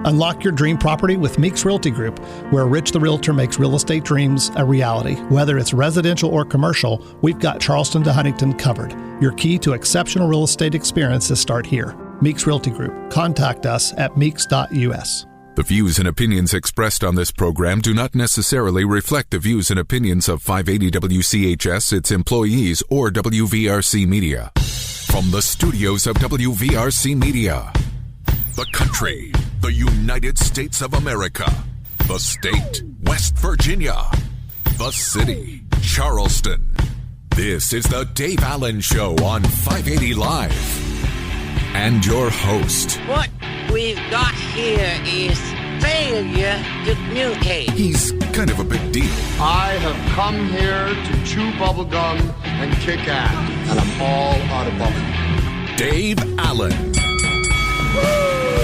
Unlock your dream property with Meeks Realty Group, where Rich the Realtor makes real estate dreams a reality. Whether it's residential or commercial, we've got Charleston to Huntington covered. Your key to exceptional real estate experiences start here. Meeks Realty Group. Contact us at meeks.us. The views and opinions expressed on this program do not necessarily reflect the views and opinions of 580 WCHS, its employees, or WVRC Media. From the studios of WVRC Media, the country, the United States of America, the state, West Virginia, the city, Charleston. This is the Dave Allen Show on 580 Live. And your host. What we've got here is failure to communicate. He's kind of a big deal. I have come here to chew bubblegum and kick ass, and I'm all out of bubblegum. Dave Allen.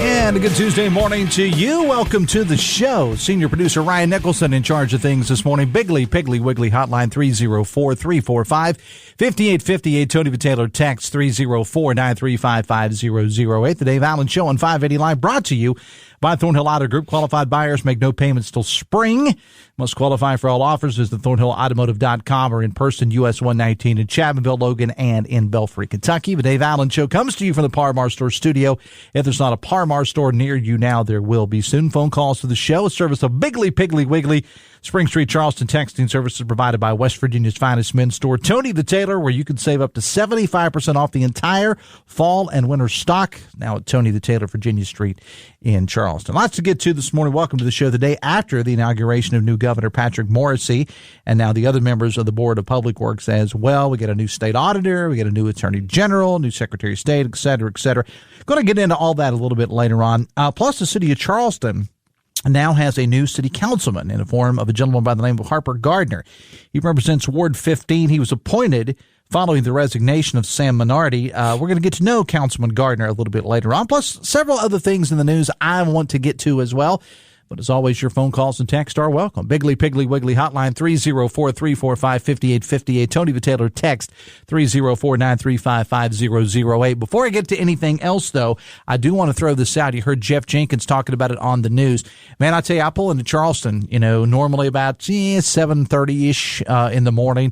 And a good Tuesday morning to you. Welcome to the show. Senior producer Ryan Nicholson in charge of things this morning. Bigly, Piggly, Wiggly, hotline 304-345-5858. Tony Taylor, text 304-935-5008. The Dave Allen Show on 580 Live, brought to you by Thornhill Auto Group. Qualified buyers make no payments till spring. Must qualify for all offers. Visit thornhillautomotive.com or in person, US 119 in Chapmanville, Logan, and in Belfry, Kentucky. The Dave Allen Show comes to you from the Par-Mar Store studio. If there's not a Par-Mar store near you now, there will be soon. Phone calls to the show. A service of Bigly, Piggly, Wiggly. Spring Street, Charleston. Texting services provided by West Virginia's finest men's store, Tony the Tailor, where you can save up to 75% off the entire fall and winter stock. Now at Tony the Tailor, Virginia Street in Charleston. Lots to get to this morning. Welcome to the show the day after the inauguration of new Governor Patrick Morrisey, and now the other members of the Board of Public Works as well. We got a new state auditor, we got a new attorney general, new secretary of state, et cetera, et cetera. Going to get into all that a little bit later on. Plus, the city of Charleston now has a new city councilman in the form of a gentleman by the name of Harper Gardner. He represents Ward 15. He was appointed following the resignation of Sam Minardi. We're going to get to know Councilman Gardner a little bit later on, plus several other things in the news I want to get to as well. But as always, your phone calls and texts are welcome. Bigly, Piggly, Wiggly, hotline 304-345-5858. Tony the Tailor, text 304-935-5008. Before I get to anything else, though, I do want to throw this out. You heard Jeff Jenkins talking about it on the news. Man, I tell you, I pull into Charleston, normally about 7:30-ish in the morning.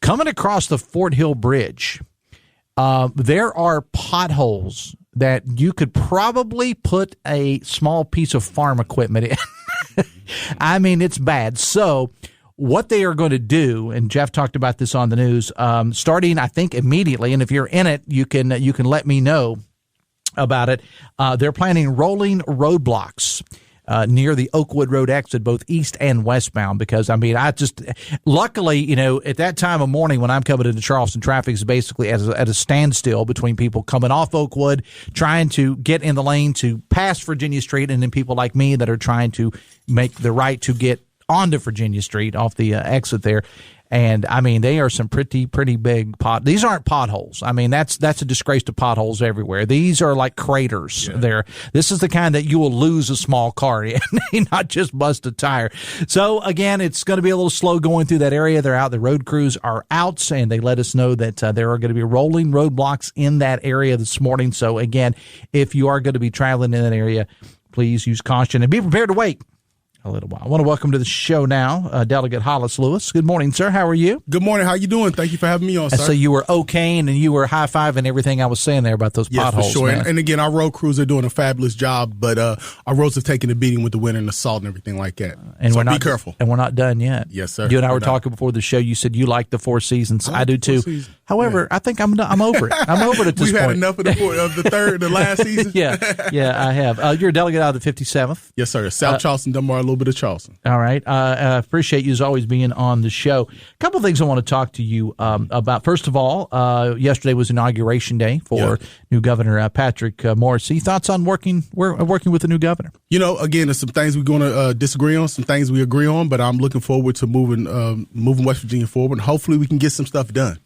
Coming across the Fort Hill Bridge, there are potholes that you could probably put a small piece of farm equipment in. I mean, it's bad. So what they are going to do, and Jeff talked about this on the news, starting, I think, immediately, and if you're in it, you can let me know about it. They're planning rolling roadblocks near the Oakwood Road exit, both east and westbound, because, luckily, at that time of morning when I'm coming into Charleston, traffic is basically at a standstill between people coming off Oakwood, trying to get in the lane to pass Virginia Street, and then people like me that are trying to make the right to get onto Virginia Street off the exit there. And they are some pretty big These aren't potholes. That's a disgrace to potholes everywhere. These are like craters there. This is the kind that you will lose a small car in, not just bust a tire. So again, it's going to be a little slow going through that area. They're out. The road crews are out, and they let us know that there are going to be rolling roadblocks in that area this morning. So again, if you are going to be traveling in that area, please use caution and be prepared to wait a little while. I want to welcome to the show now Delegate Hollis Lewis. Good morning, sir. How are you? Good morning. How you doing? Thank you for having me on, sir. So you were okaying and you were high-fiving everything I was saying there about those potholes. Yeah, for sure. Man. And again, our road crews are doing a fabulous job, but our roads have taken a beating with the wind and the salt and everything like that. And so be careful. And we're not done yet. Yes, sir. You and I were talking before the show. You said you like the Four Seasons. I do too. However, I think I'm over it. I'm over it at this point. We've had enough of the last season. Yeah, I have. You're a delegate out of the 57th. Yes, sir. South Charleston, Dunbar, a little bit of Charleston. All right. I appreciate you as always being on the show. A couple of things I want to talk to you about. First of all, yesterday was Inauguration Day for new Governor Patrick Morrisey. Thoughts on working with the new governor? Again, there's some things we're going to disagree on, some things we agree on, but I'm looking forward to moving West Virginia forward. Hopefully we can get some stuff done.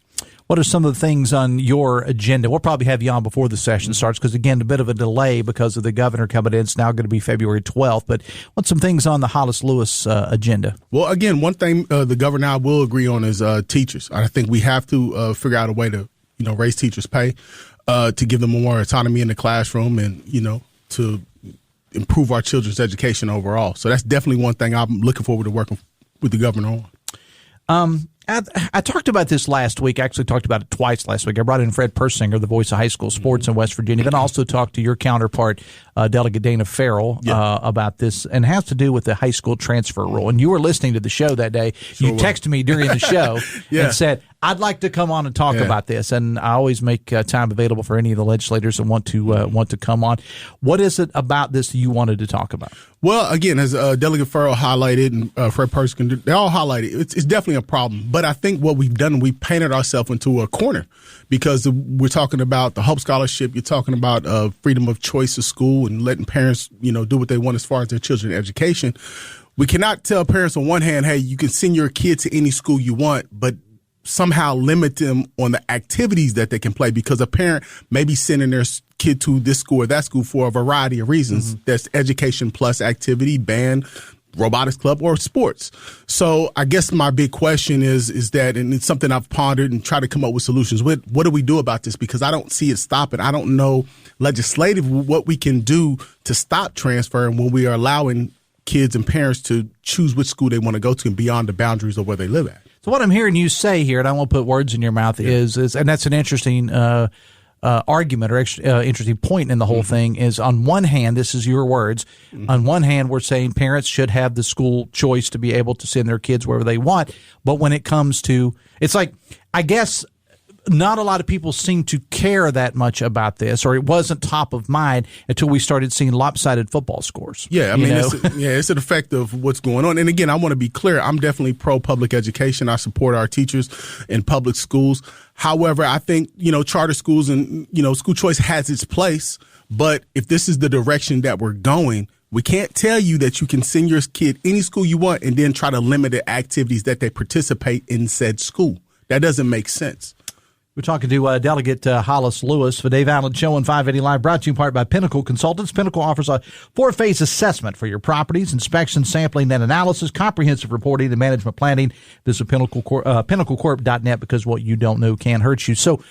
What are some of the things on your agenda? We'll probably have you on before the session starts because, again, a bit of a delay because of the governor coming in. It's now going to be February 12th. But what's some things on the Hollis Lewis agenda? Well, again, one thing the governor and I will agree on is teachers. I think we have to figure out a way to, raise teachers' pay, to give them more autonomy in the classroom and, to improve our children's education overall. So that's definitely one thing I'm looking forward to working with the governor on. I talked about this last week. I actually talked about it twice last week. I brought in Fred Persinger, the voice of high school sports in West Virginia. Then I also talked to your counterpart, Delegate Dana Farrell, about this, and it has to do with the high school transfer rule. And you were listening to the show that day. You texted me during the show and said, I'd like to come on and talk about this. And I always make time available for any of the legislators that want to come on. What is it about this you wanted to talk about? Well, again, as Delegate Farrell highlighted and Fred Persinger, they all highlighted, it's definitely a problem. But I think what we've done, we painted ourselves into a corner because we're talking about the Hope Scholarship. You're talking about freedom of choice of school and letting parents, do what they want as far as their children's education. We cannot tell parents on one hand, hey, you can send your kid to any school you want, but somehow limit them on the activities that they can play because a parent may be sending their kid to this school or that school for a variety of reasons. That's education plus activity, band, robotics club, or sports. So I guess my big question is that, and it's something I've pondered and tried to come up with solutions with, what do we do about this? Because I don't see it stopping. I don't know legislatively what we can do to stop transferring when we are allowing kids and parents to choose which school they want to go to and beyond the boundaries of where they live at. So what I'm hearing you say here, and I won't put words in your mouth, is and that's an interesting argument or interesting point in the whole thing, is on one hand, this is your words, on one hand, we're saying parents should have the school choice to be able to send their kids wherever they want. But when it comes to, it's like, I guess not a lot of people seem to care that much about this, or it wasn't top of mind until we started seeing lopsided football scores. Yeah, I mean, it's an effect of what's going on. And again, I want to be clear. I'm definitely pro public education. I support our teachers in public schools. However, I think, charter schools and, school choice has its place. But if this is the direction that we're going, we can't tell you that you can send your kid any school you want and then try to limit the activities that they participate in said school. That doesn't make sense. We're talking to Delegate Hollis Lewis for Dave Allen Show on 580 Live, brought to you in part by Pinnacle Consultants. Pinnacle offers a 4-phase assessment for your properties: inspection, sampling, and analysis, comprehensive reporting, and management planning. Visit pinnaclecorp.net, because what you don't know can hurt you. So,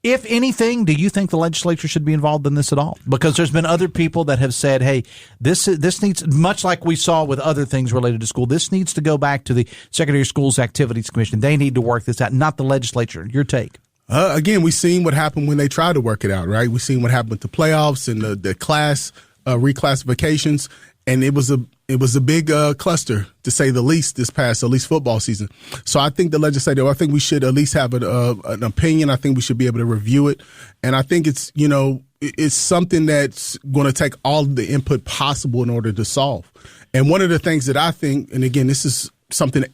if anything, do you think the legislature should be involved in this at all? Because there's been other people that have said, hey, this needs, much like we saw with other things related to school, this needs to go back to the Secondary Schools Activities Commission. They need to work this out, not the legislature. Your take? Again, we've seen what happened when they tried to work it out, right? We've seen what happened with the playoffs and the class reclassifications, and it was a big cluster, to say the least, this past at least football season. So I think the legislature, I think we should at least have an opinion. I think we should be able to review it, and I think it's it's something that's going to take all the input possible in order to solve. And one of the things that I think, and again, this is something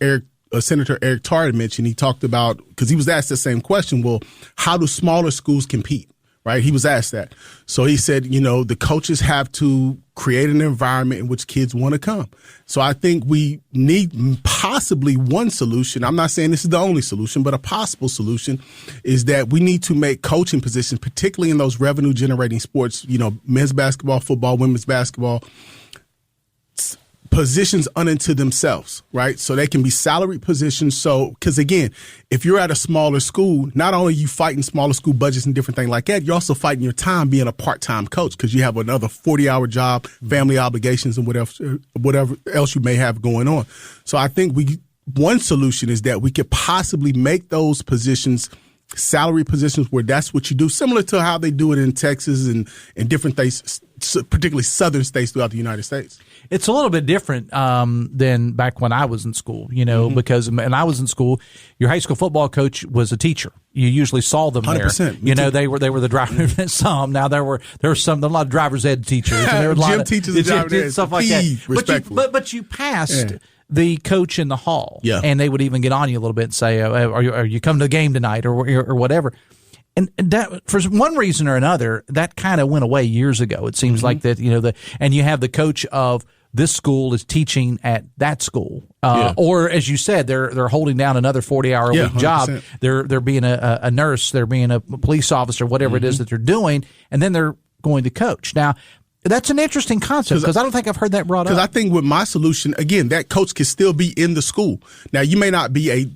Senator Eric Tarr mentioned. He talked about, because he was asked the same question, well, how do smaller schools compete, right? He was asked that. So he said, the coaches have to create an environment in which kids want to come. So I think we need possibly one solution. I'm not saying this is the only solution, but a possible solution is that we need to make coaching positions, particularly in those revenue generating sports, men's basketball, football, women's basketball, positions unto themselves, right? So they can be salaried positions. So, because again, if you're at a smaller school, not only are you fighting smaller school budgets and different things like that, you're also fighting your time being a part-time coach, because you have another 40-hour job, family obligations, and whatever else you may have going on. So I think one solution is that we could possibly make those positions salary positions where that's what you do, similar to how they do it in Texas and different states, particularly southern states throughout the United States. It's a little bit different than back when I was in school, because when I was in school, your high school football coach was a teacher. You usually saw them 100%. there. They were the driver. Some now there were a lot of driver's ed teachers, and there were a lot gym of teachers and driver's ed stuff like that. But you passed the coach in the hall, and they would even get on you a little bit and say, "Are you coming to the game tonight?" or whatever. And that, for one reason or another, that kind of went away years ago. It seems like that, and you have the coach of this school is teaching at that school, or as you said, they're holding down another 40-hour a week 100%. Job. They're being a nurse, they're being a police officer, whatever it is that they're doing, and then they're going to coach. Now, that's an interesting concept, because I don't think I've heard that brought up. Because I think with my solution, again, that coach can still be in the school. Now, you may not be a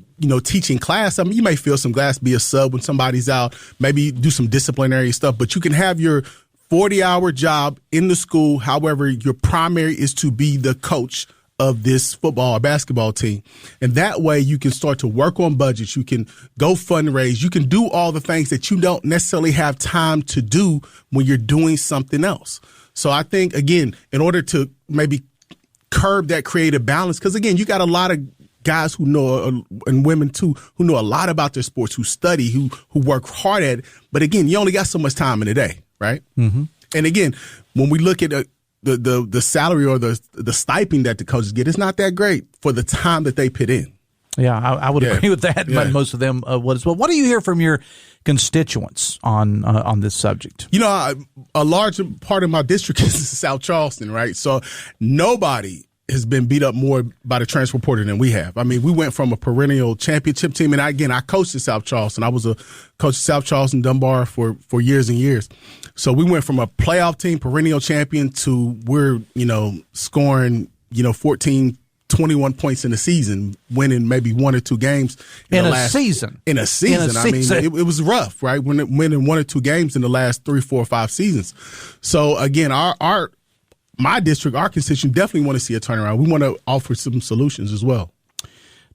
teaching class. I mean, you may fill some glass, be a sub when somebody's out, maybe do some disciplinary stuff, but you can have your 40-hour job in the school. However, your primary is to be the coach of this football or basketball team. And that way you can start to work on budgets. You can go fundraise. You can do all the things that you don't necessarily have time to do when you're doing something else. So I think, again, in order to maybe curb that creative balance, because, again, you got a lot of guys who know, and women too, who know a lot about their sports, who study, who work hard at it. But, again, you only got so much time in a day, right? Mm-hmm. And, again, when we look at the salary or the stipend that the coaches get, it's not that great for the time that they put in. Yeah, I would agree with that. But most of them would as well. What do you hear from your constituents on this subject? You know, a large part of my district is South Charleston, right? So nobody has been beat up more by the transfer portal than we have. I mean, we went from a perennial championship team, and I coached at South Charleston. I was a coach at South Charleston Dunbar for years and years. So we went from a playoff team, perennial champion, to we're, scoring, 14, 21 points in a season, winning maybe one or two games in a season. I mean, it was rough, right? Winning one or two games in the last 3, 4, 5 seasons. So again, my district, our constituents definitely want to see a turnaround. We want to offer some solutions as well.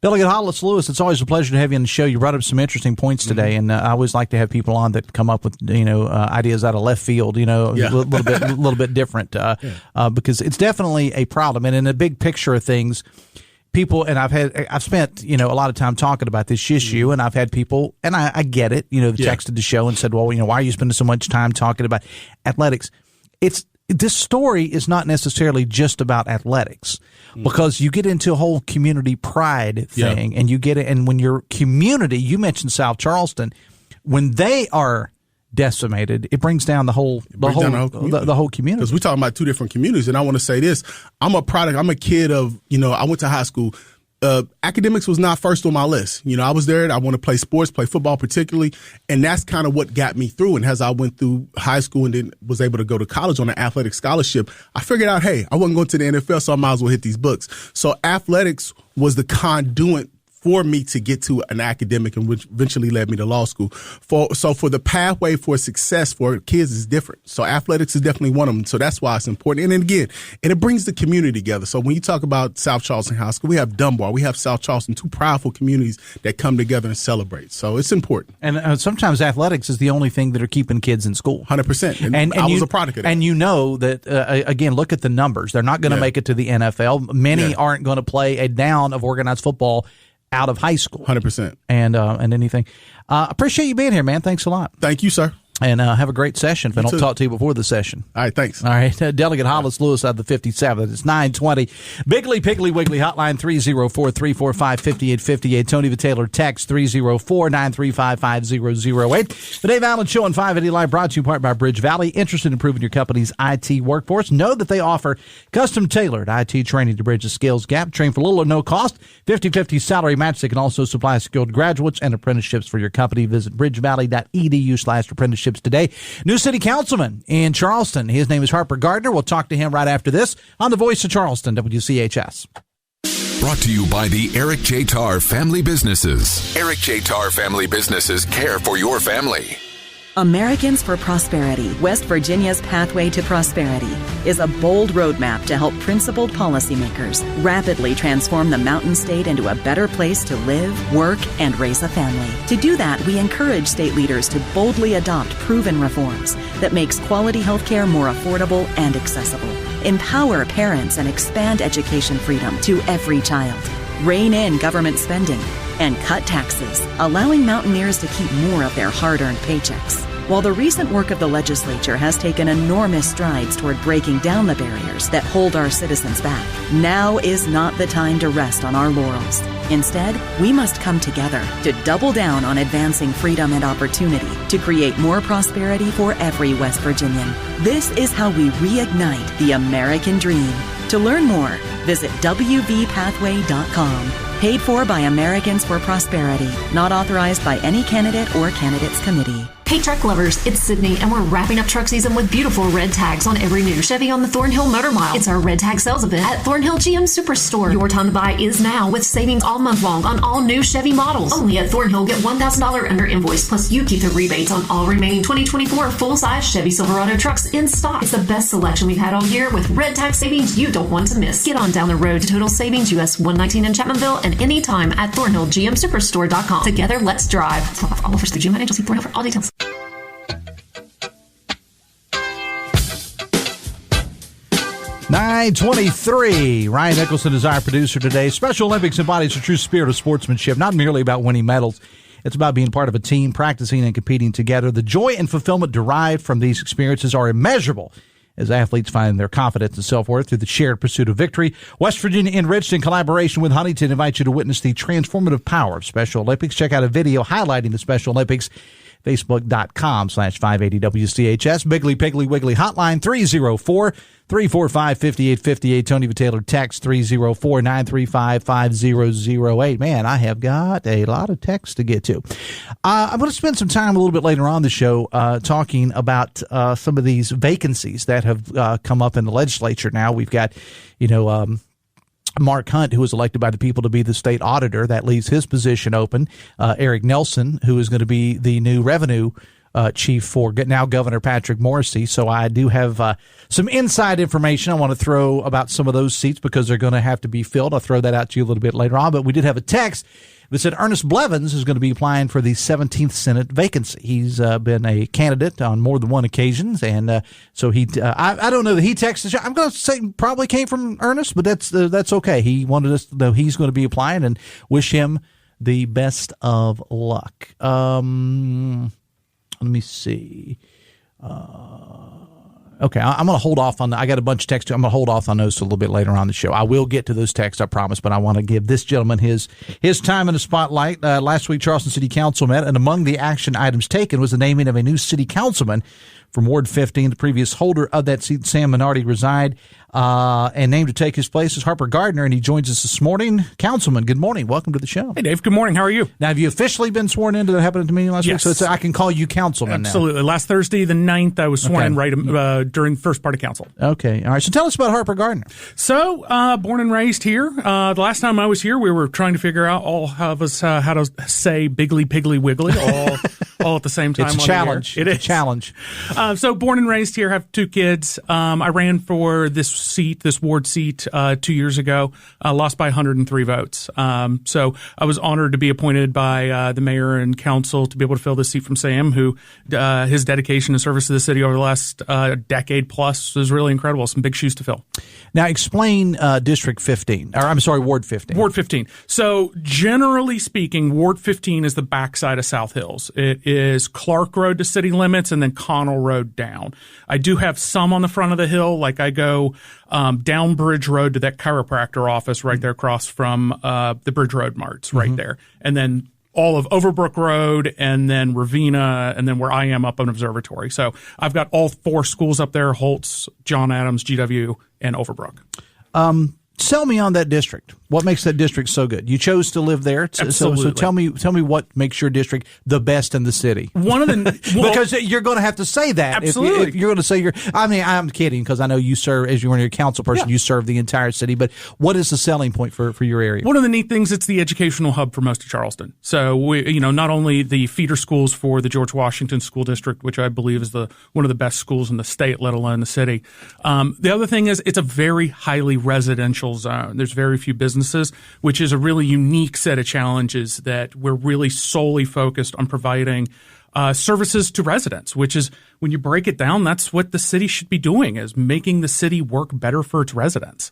Delegate Hollis Lewis, it's always a pleasure to have you on the show. You brought up some interesting points today, and I always like to have people on that come up with ideas out of left field, a little bit different, because it's definitely a problem. And in the big picture of things, people, and I've spent a lot of time talking about this issue, and I've had people, and I get it, texted the show and said, well, why are you spending so much time talking about athletics? This story is not necessarily just about athletics, because you get into a whole community pride thing, and you get it. And when your community, you mentioned South Charleston, when they are decimated, it brings down the whole community. Because we're talking about two different communities, and I want to say this: I'm a kid of I went to high school. Academics was not first on my list. I was there. I want to play sports, play football particularly. And that's kind of what got me through. And as I went through high school and then was able to go to college on an athletic scholarship, I figured out, hey, I wasn't going to the NFL, so I might as well hit these books. So athletics was the conduit for me to get to an academic, and which eventually led me to law school. So for the pathway for success for kids is different. So athletics is definitely one of them. So that's why it's important. And then again, it brings the community together. So when you talk about South Charleston High School, we have Dunbar, we have South Charleston, two powerful communities that come together and celebrate. So it's important. And sometimes athletics is the only thing that are keeping kids in school. 100%. And I was a product of that. And that, again, look at the numbers. They're not going to make it to the NFL. Many aren't going to play a down of organized football out of high school. 100%. And anything. Appreciate you being here, man. Thanks a lot. Thank you, sir. And have a great session. If I don't talk to you before the session. All right, thanks. All right, Delegate Hollis Lewis out of the 57th. It's 9:20. Biggly Piggly Wiggly hotline 304-345-5858. Tony the Taylor text 304-935-5008. The Dave Allen Show on 580 Live brought to you in part by Bridge Valley. Interested in improving your company's IT workforce? Know that they offer custom tailored IT training to bridge the skills gap. Train for little or no cost. 50/50 salary match. They can also supply skilled graduates and apprenticeships for your company. Visit bridgevalley.edu/apprenticeships today. New city councilman in Charleston. His name is Harper Gardner. We'll talk to him right after this on the Voice of Charleston, WCHS. Brought to you by the Eric J. Tarr Family Businesses. Eric J. Tarr Family Businesses care for your family. Americans for Prosperity, West Virginia's Pathway to Prosperity, is a bold roadmap to help principled policymakers rapidly transform the Mountain State into a better place to live, work, and raise a family. To do that, we encourage state leaders to boldly adopt proven reforms that makes quality health care more affordable and accessible, empower parents, and expand education freedom to every child, rein in government spending, and cut taxes, allowing Mountaineers to keep more of their hard-earned paychecks. While the recent work of the legislature has taken enormous strides toward breaking down the barriers that hold our citizens back, now is not the time to rest on our laurels. Instead, we must come together to double down on advancing freedom and opportunity to create more prosperity for every West Virginian. This is how we reignite the American dream. To learn more, visit wvpathway.com. Paid for by Americans for Prosperity. Not authorized by any candidate or candidates committee. Hey truck lovers, it's Sydney, and we're wrapping up truck season with beautiful red tags on every new Chevy on the Thornhill Motor Mile. It's our red tag sales event at Thornhill GM Superstore. Your time to buy is now, with savings all month long on all new Chevy models. Only at Thornhill, get $1,000 under invoice, plus you keep the rebates on all remaining 2024 full-size Chevy Silverado trucks in stock. It's the best selection we've had all year, with red tag savings you don't want to miss. Get on down the road to Total Savings US 119 in Chapmanville and anytime at ThornhillGMSuperstore.com. Together, let's drive. All offers through GM Agency Thornhill for all details. $9:23. Ryan Nicholson is our producer today. Special Olympics embodies the true spirit of sportsmanship, not merely about winning medals. It's about being part of a team, practicing and competing together. The joy and fulfillment derived from these experiences are immeasurable as athletes find their confidence and self-worth through the shared pursuit of victory. West Virginia Enriched, in collaboration with Huntington, invites you to witness the transformative power of Special Olympics. Check out a video highlighting the Special Olympics. Facebook.com/580WCHS. Biggly Piggly Wiggly hotline 304-345-5858. Tony Taylor text 304-935-5008. Man, I have got a lot of texts to get to. I'm going to spend some time a little bit later on the show talking about some of these vacancies that have come up in the legislature. Now we've got, Mark Hunt, who was elected by the people to be the state auditor. That leaves his position open. Eric Nelson, who is going to be the new revenue chief for now Governor Patrick Morrisey. So I do have some inside information I want to throw about some of those seats because they're going to have to be filled. I'll throw that out to you a little bit later on. But we did have a text that said Ernest Blevins is going to be applying for the 17th Senate vacancy. He's been a candidate on more than one occasions, and so I don't know that he texted. I'm going to say probably came from Ernest, but that's okay. He wanted us to know he's going to be applying, and wish him the best of luck. Let me see. Okay, I'm going to hold off on I got a bunch of texts. I'm going to hold off on those a little bit later on the show. I will get to those texts, I promise, but I want to give this gentleman his time in the spotlight. Last week, Charleston City Council met, and among the action items taken was the naming of a new city councilman from Ward 15. The previous holder of that seat, Sam Minardi, resigned, and named to take his place is Harper Gardner, and he joins us this morning. Councilman, good morning. Welcome to the show. Hey, Dave. Good morning. How are you? Now, have you officially been sworn into that happened to me last week? So I can call you Councilman now. Absolutely. Last Thursday, the 9th, I was sworn in right during the first part of council. Okay. All right. So tell us about Harper Gardner. So, born and raised here. The last time I was here, we were trying to figure out all of us how to say Biggly Piggly Wiggly all at the same time. It's a challenge. It is a challenge. So born and raised here, have 2 kids. I ran for this ward seat 2 years ago, lost by 103 votes. So I was honored to be appointed by the mayor and council to be able to fill this seat from Sam, who his dedication and service to the city over the last decade plus is really incredible. Some big shoes to fill. Now explain District 15, or I'm sorry, Ward 15. Ward 15. So generally speaking, Ward 15 is the backside of South Hills. It is Clark Road to city limits and then Connell Road down. I do have some on the front of the hill, like I go down Bridge Road to that chiropractor office right there across from the Bridge Road Marts right there. And then all of Overbrook Road and then Ravina and then where I am up on Observatory. So I've got all 4 schools up there, Holtz, John Adams, GW, and Overbrook. Sell me on that district. What makes that district so good? You chose to live there. Absolutely. So tell me what makes your district the best in the city. One of the because you're going to have to say that. Absolutely. If you're going to say I'm kidding because I know you serve as you're a council person. Yeah. You serve the entire city. But what is the selling point for your area? One of the neat things, it's the educational hub for most of Charleston. So we, not only the feeder schools for the George Washington School District, which I believe is one of the best schools in the state, let alone the city. The other thing is it's a very highly residential zone. There's very few businesses, which is a really unique set of challenges that we're really solely focused on providing services to residents, which is, when you break it down, that's what the city should be doing, is making the city work better for its residents.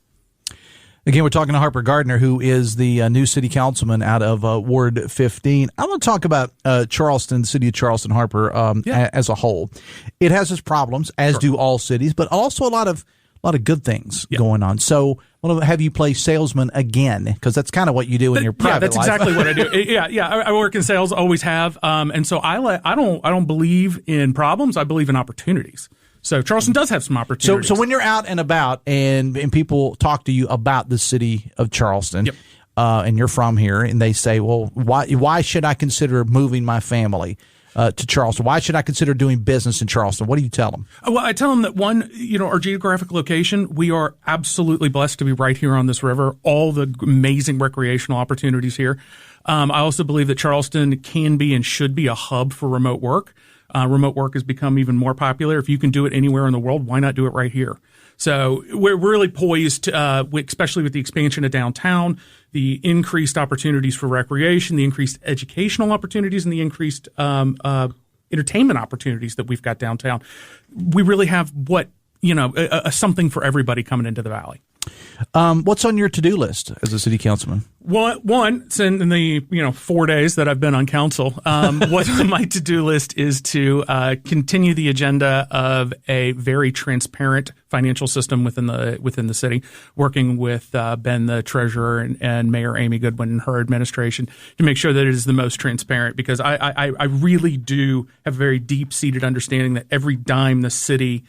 Again, we're talking to Harper Gardner, who is the new city councilman out of Ward 15. I want to talk about Charleston, the city of Charleston, Harper, as a whole. It has its problems, as do all cities, but also a lot of good things going on. So I want to have you play salesman again, because that's kind of what you do in your private life. Yeah, that's exactly what I do. I work in sales, always have. And so I don't believe in problems. I believe in opportunities. So Charleston does have some opportunities. So when you're out and about and people talk to you about the city of Charleston, and you're from here, and they say, well, why should I consider moving my family? to Charleston? Why should I consider doing business in Charleston? What do you tell them? Well, I tell them that one, our geographic location, we are absolutely blessed to be right here on this river, all the amazing recreational opportunities here. I also believe that Charleston can be and should be a hub for remote work. Remote work has become even more popular. If you can do it anywhere in the world, why not do it right here? So we're really poised, especially with the expansion of downtown, the increased opportunities for recreation, the increased educational opportunities, and the increased entertainment opportunities that we've got downtown. We really have something for everybody coming into the valley. What's on your to-do list as a city councilman? Well, one, in the 4 days that I've been on council, what my to-do list is to continue the agenda of a very transparent financial system within the city, working with Ben, the treasurer, and Mayor Amy Goodwin and her administration to make sure that it is the most transparent. Because I really do have a very deep-seated understanding that every dime the city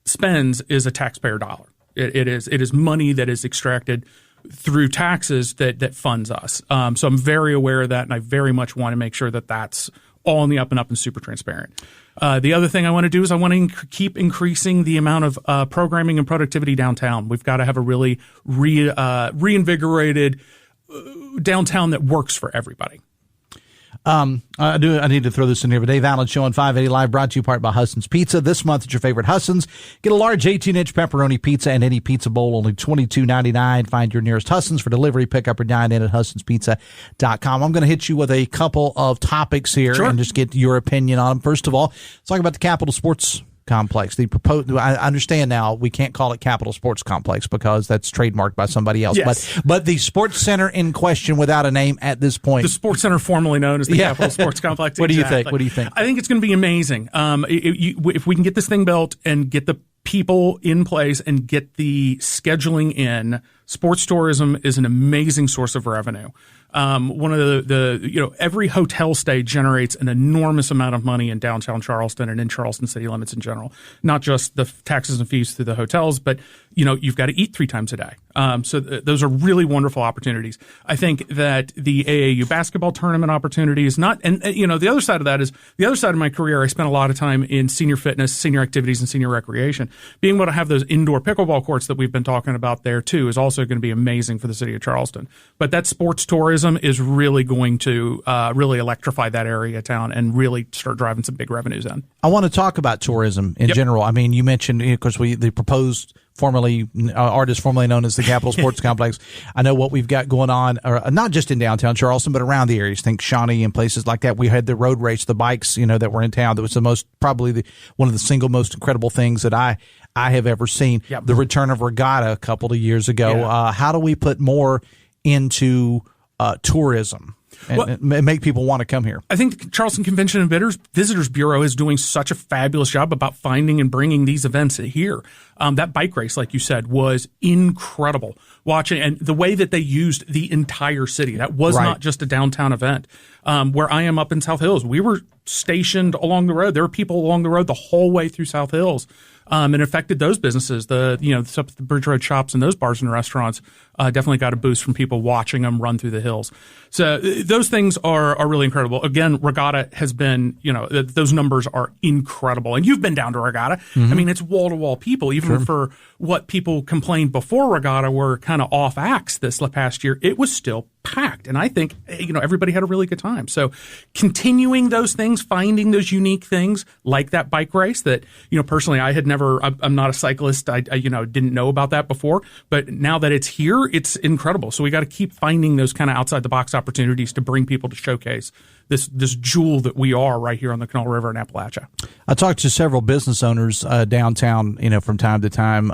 spends is a taxpayer dollar. It is money that is extracted through taxes that funds us. So I'm very aware of that, and I very much want to make sure that that's all on the up and up and super transparent. The other thing I want to do is I want to keep increasing the amount of programming and productivity downtown. We've got to have a really reinvigorated downtown that works for everybody. I need to throw this in here. But Dave Allen Show on 580 Live, brought to you part by Husson's Pizza. This month at your favorite Husson's. Get a large 18-inch pepperoni pizza and any pizza bowl, only $22.99. Find your nearest Husson's for delivery, pickup, or dine in at HussonsPizza.com. I'm going to hit you with a couple of topics here and just get your opinion on them. First of all, let's talk about the Capitol Sports Complex. I understand now we can't call it Capitol Sports Complex because that's trademarked by somebody else. Yes. But the sports center in question without a name at this point. The sports center formerly known as the Capitol Sports Complex. What do you think? I think it's going to be amazing. If we can get this thing built and get the people in place and get the scheduling in, sports tourism is an amazing source of revenue. One of every hotel stay generates an enormous amount of money in downtown Charleston and in Charleston city limits in general. Not just the taxes and fees through the hotels, but you've got to eat 3 times a day. So those are really wonderful opportunities. I think that the AAU basketball tournament opportunities, the other side of that is the other side of my career. I spent a lot of time in senior fitness, senior activities, and senior recreation. Being able to have those indoor pickleball courts that we've been talking about there too is also going to be amazing for the city of Charleston. But that sports tourism is really going to really electrify that area of town and really start driving some big revenues in. I want to talk about tourism in general. I mean, you mentioned, of course, the proposed artist formerly known as the Capitol Sports Complex. I know what we've got going on, not just in downtown Charleston, but around the areas. Think Shawnee and places like that. We had the road race, the bikes, that were in town. That was one of the single most incredible things that I have ever seen. Yep. The return of Regatta a couple of years ago. Yeah. How do we put more into tourism and make people want to come here? I think the Charleston Convention and Visitors Bureau is doing such a fabulous job about finding and bringing these events here. That bike race, like you said, was incredible. Watching and the way that they used the entire city. That was not just a downtown event. Where I am up in South Hills, we were stationed along the road. There were people along the road the whole way through South Hills. And affected those businesses. The Bridge Road shops and those bars and restaurants definitely got a boost from people watching them run through the hills. So those things are really incredible. Again, Regatta has been, those numbers are incredible. And you've been down to Regatta. Mm-hmm. I mean, it's wall to wall people. Even for what people complained before Regatta were kind of off acts this past year, it was still packed. And I think, everybody had a really good time. So continuing those things, finding those unique things like that bike race that, personally I had never, I'm not a cyclist. I didn't know about that before, but now that it's here, it's incredible. So we got to keep finding those kind of outside the box opportunities to bring people to showcase this jewel that we are right here on the Canal River in Appalachia. I talked to several business owners downtown, from time to time,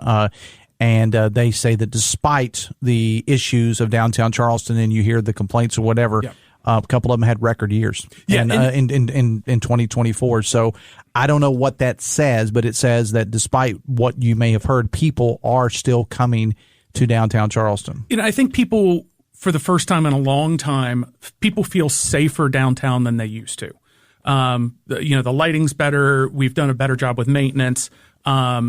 and they say that despite the issues of downtown Charleston, and you hear the complaints or whatever, a couple of them had record years in 2024. So I don't know what that says, but it says that despite what you may have heard, people are still coming to downtown Charleston. I think people, for the first time in a long time, people feel safer downtown than they used to. The lighting's better. We've done a better job with maintenance.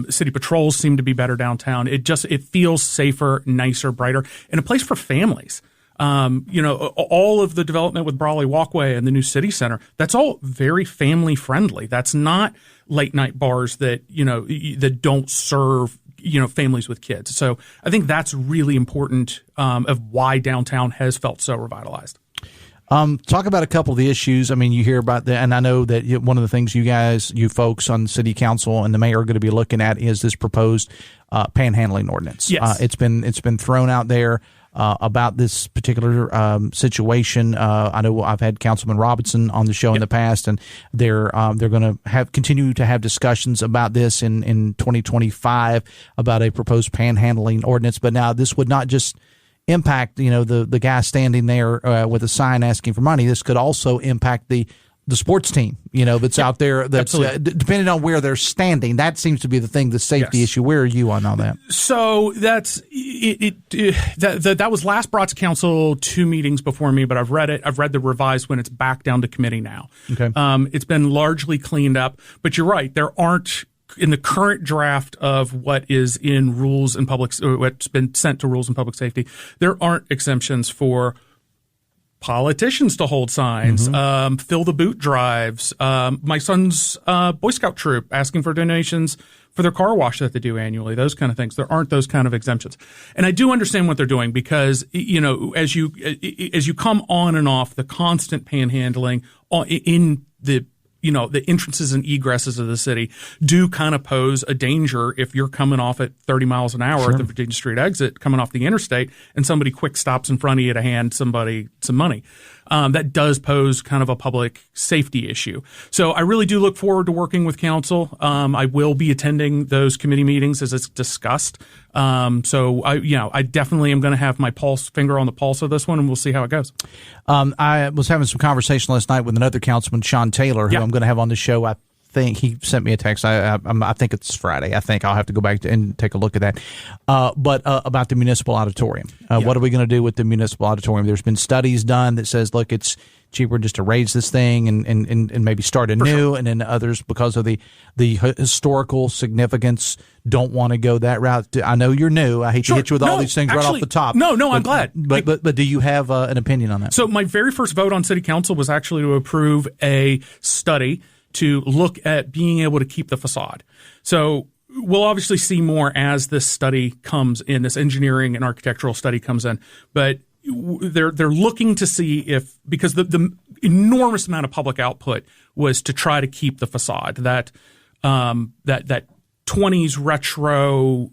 City patrols seem to be better downtown. It feels safer, nicer, brighter, and a place for families. all of the development with Brawley Walkway and the new city center, that's all very family friendly. That's not late night bars that, that don't serve, families with kids. So I think that's really important of why downtown has felt so revitalized. Talk about a couple of the issues. I mean, you hear about that, and I know that one of the things you folks on the city council and the mayor are going to be looking at is this proposed panhandling ordinance. Yes. It's been thrown out there about this particular situation. I know I've had Councilman Robinson on the show in the past, and they're going to continue to have discussions about this in 2025 about a proposed panhandling ordinance. But now this would not just impact, the guy standing there with a sign asking for money. This could also impact the sports team, that's out there. That's depending on where they're standing. That seems to be the thing, the safety issue. Where are you on all that? So that's that was last brought to council 2 meetings before me, but I've read it. I've read the revised when it's back down to committee now. Okay. It's been largely cleaned up, but you're right. There aren't, in the current draft of what is in rules and what's been sent to rules and public safety, there aren't exemptions for politicians to hold signs, fill the boot drives, my son's Boy Scout troop asking for donations for their car wash that they do annually, those kind of things. There aren't those kind of exemptions. And I do understand what they're doing because, as you come on and off the constant panhandling in the entrances and egresses of the city do kind of pose a danger if you're coming off at 30 miles an hour at the Virginia Street exit, coming off the interstate, and somebody quick stops in front of you to hand somebody some money. That does pose kind of a public safety issue. So I really do look forward to working with council. I will be attending those committee meetings as it's discussed. So I definitely am going to have my finger on the pulse of this one, and we'll see how it goes. I was having some conversation last night with another councilman, Sean Taylor, who I'm going to have on the show. I think he sent me a text. I think it's Friday. I think I'll have to go back and take a look at that. But about the municipal auditorium, what are we going to do with the municipal auditorium? There's been studies done that says, look, it's cheaper just to raise this thing and maybe start anew, and then others, because of the historical significance, don't want to go that route. I know you're new. I hate to hit you with all these things right off the top. I'm glad. But do you have an opinion on that? So my very first vote on city council was actually to approve a study to look at being able to keep the facade. So we'll obviously see more as this study comes in, this engineering and architectural study comes in. But they're looking to see if, because the enormous amount of public output was to try to keep the facade, that 20s retro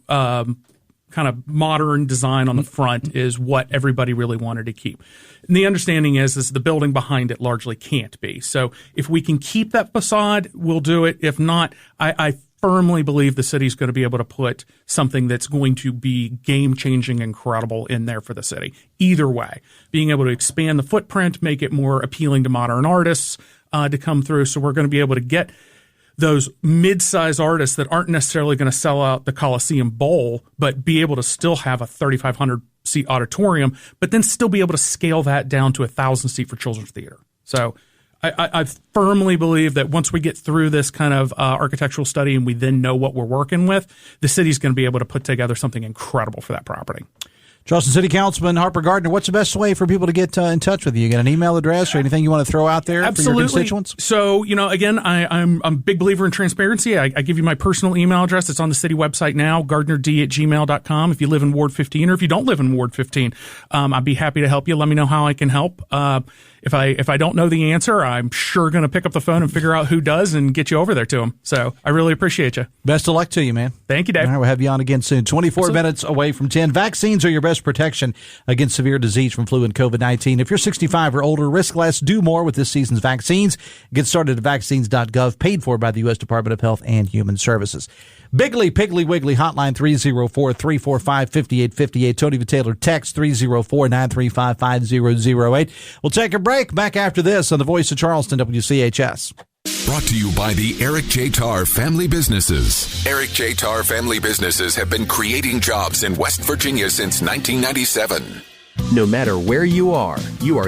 kind of modern design on the front is what everybody really wanted to keep. And the understanding is the building behind it largely can't be. So if we can keep that facade, we'll do it. If not, I firmly believe the city's going to be able to put something that's going to be game-changing, incredible in there for the city. Either way, being able to expand the footprint, make it more appealing to modern artists to come through. So we're going to be able to get those mid-size artists that aren't necessarily going to sell out the Coliseum Bowl, but be able to still have a 3,500-seat auditorium, but then still be able to scale that down to 1,000-seat for Children's Theater. So I firmly believe that once we get through this kind of architectural study and we then know what we're working with, the city's going to be able to put together something incredible for that property. Charleston City Councilman Harper Gardner, what's the best way for people to get in touch with you? You got an email address or anything you want to throw out there for your constituents? So, again, I'm a big believer in transparency. I give you my personal email address. It's on the city website now, gardnerd@gmail.com. If you live in Ward 15 or if you don't live in Ward 15, I'd be happy to help you. Let me know how I can help. If I don't know the answer, I'm sure going to pick up the phone and figure out who does and get you over there to them. So I really appreciate you. Best of luck to you, man. Thank you, Dave. All right, we'll have you on again soon. 24 minutes away from 10. Vaccines are your best protection against severe disease from flu and COVID-19. If you're 65 or older, risk less, do more with this season's vaccines. Get started at vaccines.gov, paid for by the U.S. Department of Health and Human Services. Bigley, Piggly Wiggly, hotline 304-345-5858. Tony Taylor, text 304-935-5008. We'll take a break. Back after this on the Voice of Charleston, WCHS. Brought to you by the Eric J. Tarr Family Businesses. Eric J. Tarr Family Businesses have been creating jobs in West Virginia since 1997. No matter where you are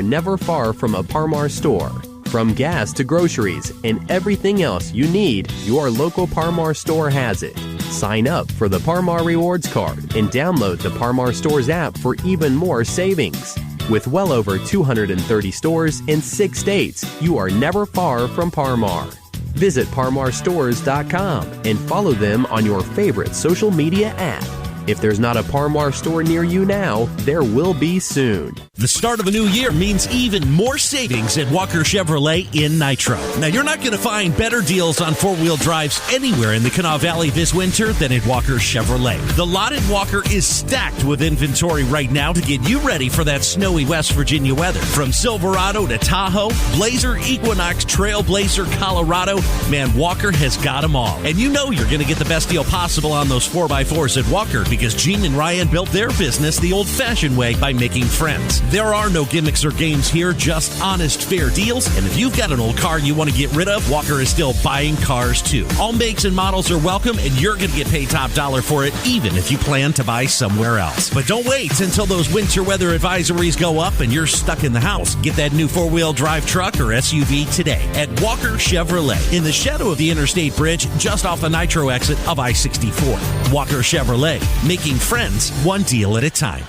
never far from a Parmar store. From gas to groceries and everything else you need, your local Parmar store has it. Sign up for the Parmar Rewards Card and download the Parmar Stores app for even more savings. With well over 230 stores in 6 states, you are never far from Par Mar. Visit parmarstores.com and follow them on your favorite social media app. If there's not a Par Mar store near you now, there will be soon. The start of a new year means even more savings at Walker Chevrolet in Nitro. Now, you're not going to find better deals on four-wheel drives anywhere in the Kanawha Valley this winter than at Walker Chevrolet. The lot at Walker is stacked with inventory right now to get you ready for that snowy West Virginia weather. From Silverado to Tahoe, Blazer, Equinox, Trailblazer, Colorado, man, Walker has got them all. And you know you're going to get the best deal possible on those 4x4s at Walker because Gene and Ryan built their business the old-fashioned way by making friends. There are no gimmicks or games here, just honest, fair deals. And if you've got an old car you want to get rid of, Walker is still buying cars too. All makes and models are welcome, and you're going to get paid top dollar for it, even if you plan to buy somewhere else. But don't wait until those winter weather advisories go up and you're stuck in the house. Get that new four-wheel drive truck or SUV today at Walker Chevrolet in the shadow of the Interstate Bridge, just off the Nitro exit of I-64. Walker Chevrolet, making friends one deal at a time.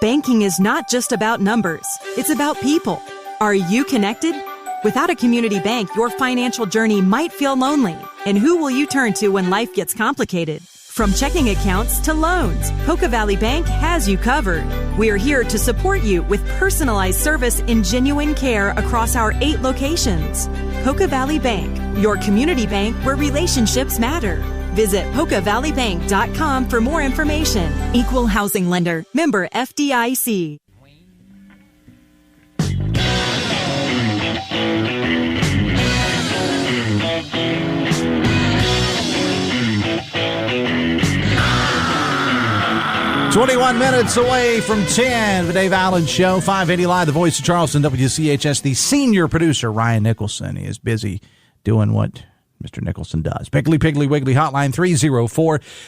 Banking is not just about numbers. It's about people. Are you connected? Without a community bank, your financial journey might feel lonely. And who will you turn to when life gets complicated? From checking accounts to loans, Poca Valley Bank has you covered. We are here to support you with personalized service and genuine care across our 8 locations. Poca Valley Bank, your community bank where relationships matter. Visit PocaValleyBank.com for more information. Equal housing lender. Member FDIC. Minutes away from 10, the Dave Allen Show, 580 Live, the voice of Charleston, WCHS. The senior producer, Ryan Nicholson, is busy doing what Mr. Nicholson does. Piggly Wiggly hotline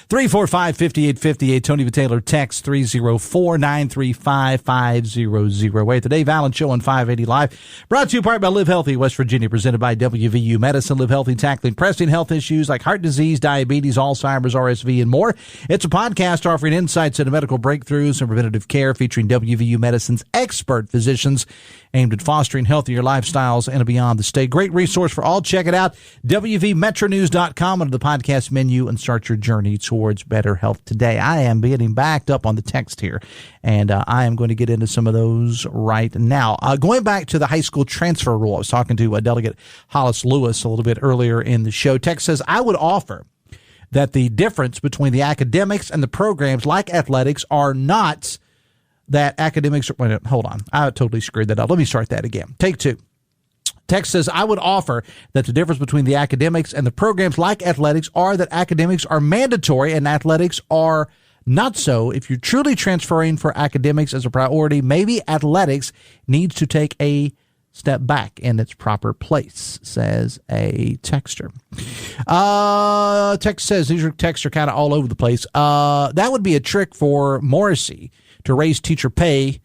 304-345-5858. Tony Vitaylor text 304-935-500. Wait, the Dave Allen Show on 580 Live. Brought to you in part by Live Healthy, West Virginia, presented by WVU Medicine. Live Healthy, tackling pressing health issues like heart disease, diabetes, Alzheimer's, RSV, and more. It's a podcast offering insights into medical breakthroughs and preventative care featuring WVU Medicine's expert physicians aimed at fostering healthier lifestyles and beyond the state. Great resource for all. Check it out. WVMetronews.com under the podcast menu and start your journey towards better health today. I am getting backed up on the text here, and I am going to get into some of those right now. Going back to the high school transfer rule, I was talking to Delegate Hollis Lewis a little bit earlier in the show. Text says, I would offer that the difference between the academics and the programs like athletics are not that academics. Wait, hold on. I totally screwed that up. Let me start that again. Take 2. Text says, I would offer that the difference between the academics and the programs like athletics are that academics are mandatory and athletics are not so. If you're truly transferring for academics as a priority, maybe athletics needs to take a step back in its proper place, says a texter. Text says, these texts are kind of all over the place. That would be a trick for Morrissey to raise teacher pay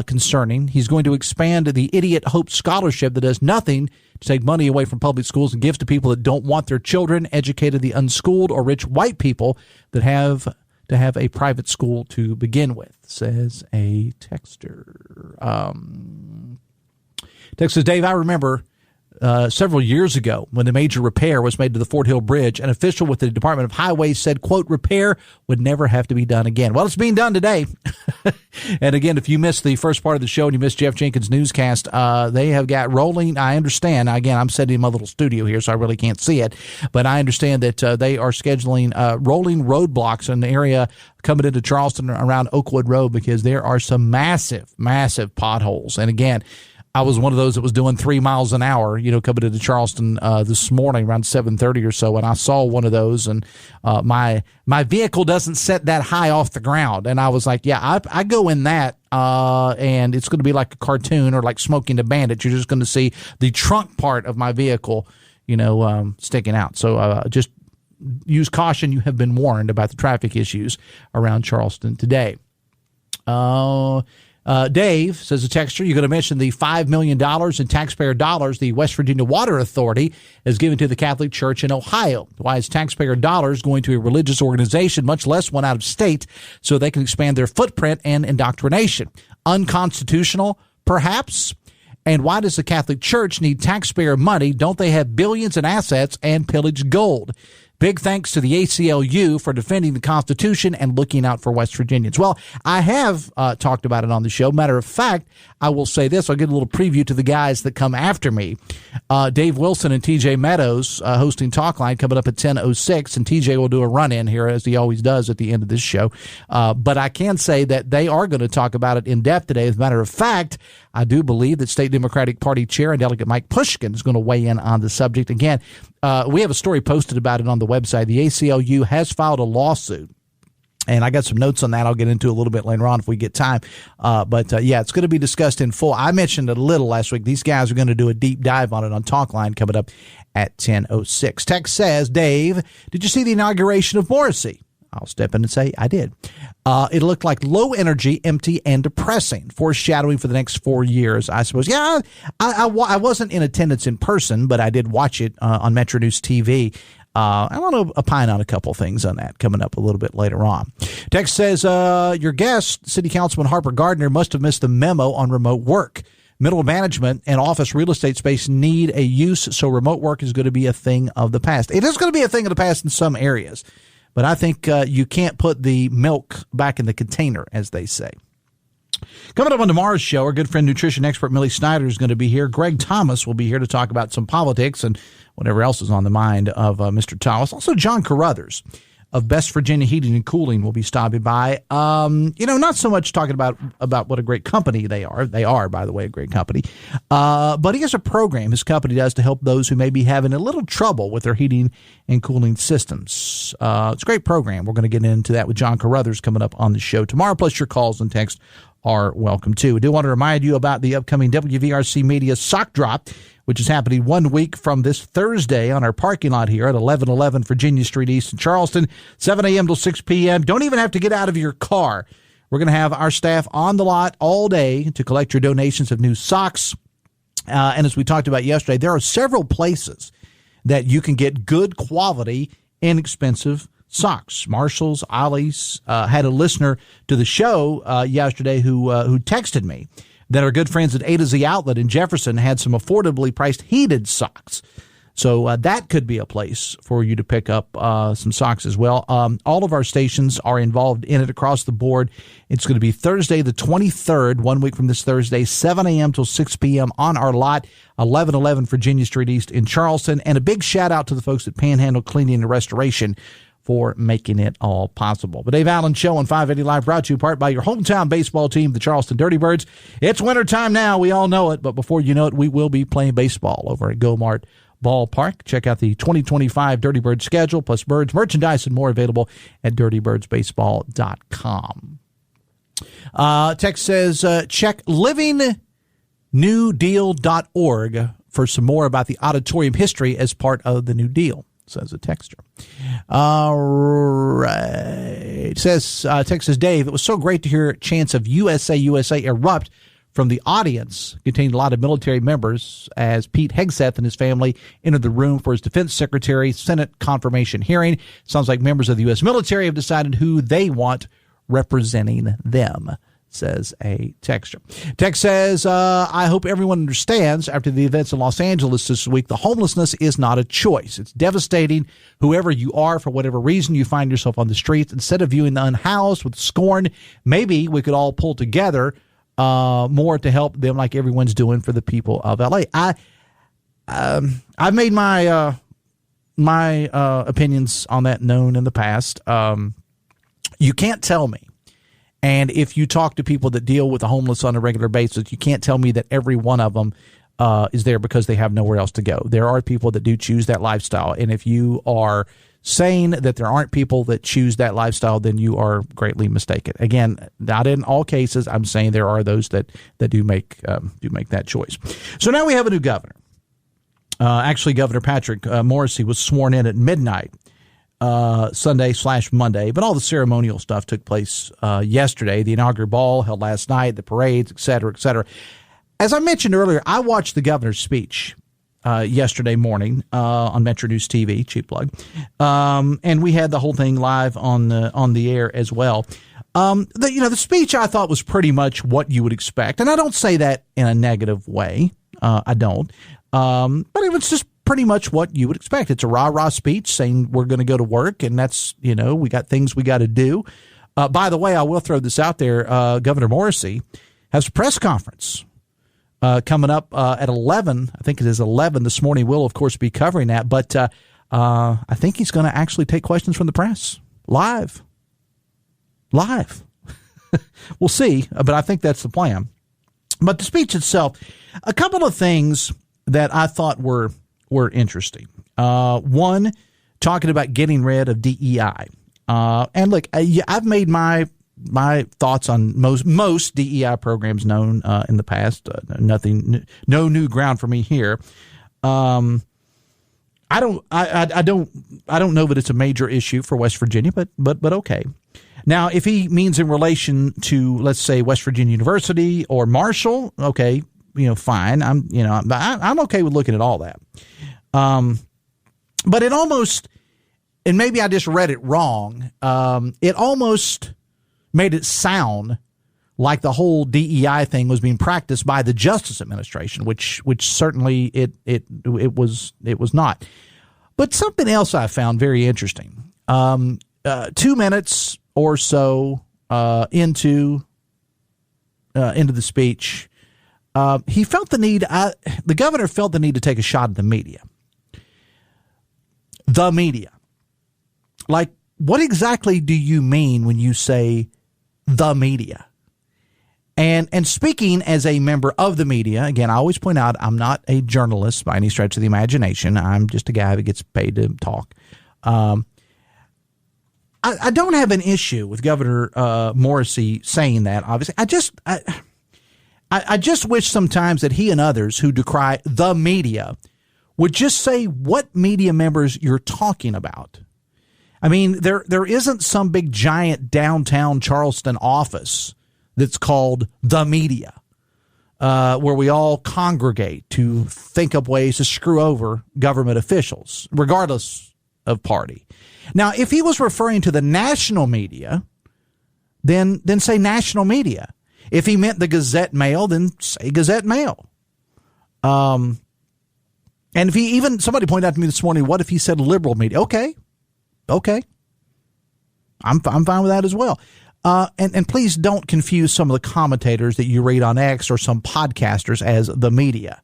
concerning. He's going to expand the Idiot Hope Scholarship that does nothing to take money away from public schools and gives to people that don't want their children educated, the unschooled or rich white people that have to have a private school to begin with, says a texter. Text says, Dave, I remember several years ago when the major repair was made to the Fort Hill Bridge, an official with the Department of Highways said, quote, repair would never have to be done again. Well, it's being done today. And again, if you missed the first part of the show and you missed Jeff Jenkins' newscast, they have got rolling. I understand. Again, I'm sitting in my little studio here, so I really can't see it. But I understand that they are scheduling rolling roadblocks in the area coming into Charleston around Oakwood Road because there are some massive, massive potholes. And again, I was one of those that was doing 3 miles an hour, coming into Charleston this morning around 7:30 or so, and I saw one of those, and my vehicle doesn't set that high off the ground, and I was like, yeah, I go in that, and it's going to be like a cartoon or like Smoking the Bandit. You're just going to see the trunk part of my vehicle, sticking out. So just use caution. You have been warned about the traffic issues around Charleston today. Dave says, a texter, you're going to mention the $5 million in taxpayer dollars the West Virginia Water Authority has given to the Catholic Church in Ohio. Why is taxpayer dollars going to a religious organization, much less one out of state, so they can expand their footprint and indoctrination? Unconstitutional, perhaps? And why does the Catholic Church need taxpayer money? Don't they have billions in assets and pillaged gold? Big thanks to the ACLU for defending the Constitution and looking out for West Virginians. Well, I have talked about it on the show. Matter of fact, I will say this. I'll get a little preview to the guys that come after me. Dave Wilson and TJ Meadows hosting Talkline coming up at 10:06, and TJ will do a run-in here, as he always does at the end of this show. But I can say that they are going to talk about it in depth today. As a matter of fact, I do believe that State Democratic Party Chair and Delegate Mike Pushkin is going to weigh in on the subject. Again, we have a story posted about it on the website. The ACLU has filed a lawsuit, and I got some notes on that I'll get into a little bit later on if we get time. But it's going to be discussed in full. I mentioned it a little last week. These guys are going to do a deep dive on it on Talkline coming up at 10:06. Text says, Dave, did you see the inauguration of Morrissey? I'll step in and say I did. It looked like low energy, empty, and depressing, foreshadowing for the next 4 years, I suppose. Yeah, I wasn't in attendance in person, but I did watch it on Metro News TV. I want to opine on a couple things on that coming up a little bit later on. Text says, your guest, City Councilman Harper Gardner, must have missed the memo on remote work. Middle management and office real estate space need a use, so remote work is going to be a thing of the past. It is going to be a thing of the past in some areas. But I think you can't put the milk back in the container, as they say. Coming up on tomorrow's show, our good friend, nutrition expert Millie Snyder is going to be here. Greg Thomas will be here to talk about some politics and whatever else is on the mind of Mr. Thomas. Also, John Carruthers of Best Virginia Heating and Cooling will be stopping by. Not so much talking about what a great company they are. They are, by the way, a great company. But he has a program his company does to help those who may be having a little trouble with their heating and cooling systems. It's a great program. We're going to get into that with John Carruthers coming up on the show tomorrow. Plus, your calls and texts are welcome, too. We do want to remind you about the upcoming WVRC Media Sock Drop, which is happening 1 week from this Thursday on our parking lot here at 1111 Virginia Street East in Charleston, 7 a.m. till 6 p.m. Don't even have to get out of your car. We're going to have our staff on the lot all day to collect your donations of new socks. And as we talked about yesterday, there are several places that you can get good quality, inexpensive socks. Marshall's, Ollie's, had a listener to the show yesterday who texted me that our good friends at A to Z Outlet in Jefferson had some affordably priced heated socks. So that could be a place for you to pick up some socks as well. All of our stations are involved in it across the board. It's going to be Thursday the 23rd, 1 week from this Thursday, 7 a.m. till 6 p.m. on our lot, 1111 Virginia Street East in Charleston. And a big shout out to the folks at Panhandle Cleaning and Restoration for making it all possible. The Dave Allen Show on 580 Live brought to you in part by your hometown baseball team, the Charleston Dirty Birds. It's wintertime now. We all know it. But before you know it, we will be playing baseball over at Go-Mart Ballpark. Check out the 2025 Dirty Birds schedule, plus Birds merchandise and more available at dirtybirdsbaseball.com. Text says, check livingnewdeal.org for some more about the auditorium history as part of the New Deal, says a texter. All right. Text says, Dave, it was so great to hear chants of USA, USA erupt from the audience, containing a lot of military members, as Pete Hegseth and his family entered the room for his defense secretary Senate confirmation hearing. Sounds like members of the U.S. military have decided who they want representing them, says a texter. Text says, I hope everyone understands after the events in Los Angeles this week, the homelessness is not a choice. It's devastating. Whoever you are, for whatever reason you find yourself on the streets, instead of viewing the unhoused with scorn, maybe we could all pull together more to help them like everyone's doing for the people of L.A. I've made my opinions on that known in the past. You can't tell me. And if you talk to people that deal with the homeless on a regular basis, you can't tell me that every one of them is there because they have nowhere else to go. There are people that do choose that lifestyle. And if you are saying that there aren't people that choose that lifestyle, then you are greatly mistaken. Again, not in all cases. I'm saying there are those that do make that choice. So now we have a new governor. Actually, Governor Patrick Morrissey was sworn in at midnight Sunday/Monday, but all the ceremonial stuff took place yesterday. The inaugural ball held last night, the parades, et cetera, et cetera. As I mentioned earlier, I watched the governor's speech yesterday morning on Metro News TV, cheap plug, and we had the whole thing live on the air as well. The speech I thought was pretty much what you would expect, and I don't say that in a negative way. I don't, but it was just pretty much what you would expect. It's a rah-rah speech saying we're going to go to work, and that's, we got things we got to do. By the way, I will throw this out there. Governor Morrisey has a press conference coming up at 11. I think it is 11 this morning. We'll, of course, be covering that, but I think he's going to actually take questions from the press live. We'll see, but I think that's the plan. But the speech itself, a couple of things that I thought were interesting. One, talking about getting rid of DEI. And look, I've made my thoughts on most DEI programs known in the past. No new ground for me here. I don't know that it's a major issue for West Virginia, but okay. Now, if he means in relation to, let's say, West Virginia University or Marshall, okay, fine. I'm okay with looking at all that. But it almost, and maybe I just read it wrong. It almost made it sound like the whole DEI thing was being practiced by the Justice Administration, which certainly it was not. But something else I found very interesting. 2 minutes or so into the speech, he felt the need. The governor felt the need to take a shot at the media. The media. Like, what exactly do you mean when you say the media? And speaking as a member of the media, again, I always point out I'm not a journalist by any stretch of the imagination. I'm just a guy that gets paid to talk. I don't have an issue with Governor Morrisey saying that, obviously. I just wish sometimes that he and others who decry the media would just say what media members you're talking about. I mean, there isn't some big giant downtown Charleston office that's called the media, where we all congregate to think up ways to screw over government officials, regardless of party. Now, if he was referring to the national media, then say national media. If he meant the Gazette Mail, then say Gazette Mail. And if he somebody pointed out to me this morning, what if he said liberal media? Okay. I'm fine with that as well. And please don't confuse some of the commentators that you read on X or some podcasters as the media.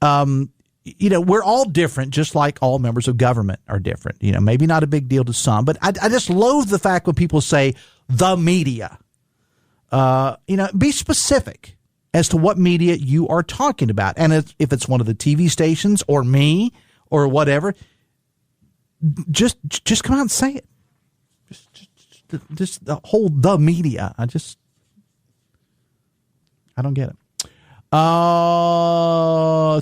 We're all different, just like all members of government are different. Maybe not a big deal to some, but I just loathe the fact when people say the media. Be specific as to what media you are talking about. And if it's one of the TV stations or me or whatever, just come out and say it. Just the whole the media. I don't get it.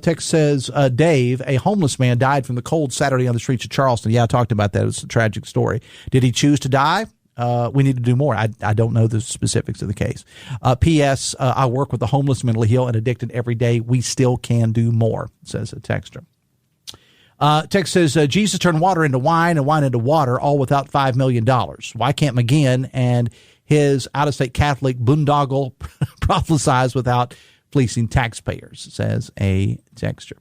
Text says, Dave, a homeless man died from the cold Saturday on the streets of Charleston. Yeah, I talked about that. It's a tragic story. Did he choose to die? We need to do more. I don't know the specifics of the case. P.S. I work with the homeless, mentally ill, and addicted every day. We still can do more, says a texter. Text says, Jesus turned water into wine and wine into water, all without $5 million. Why can't McGinn and his out-of-state Catholic boondoggle prophesize without fleecing taxpayers, says a texter.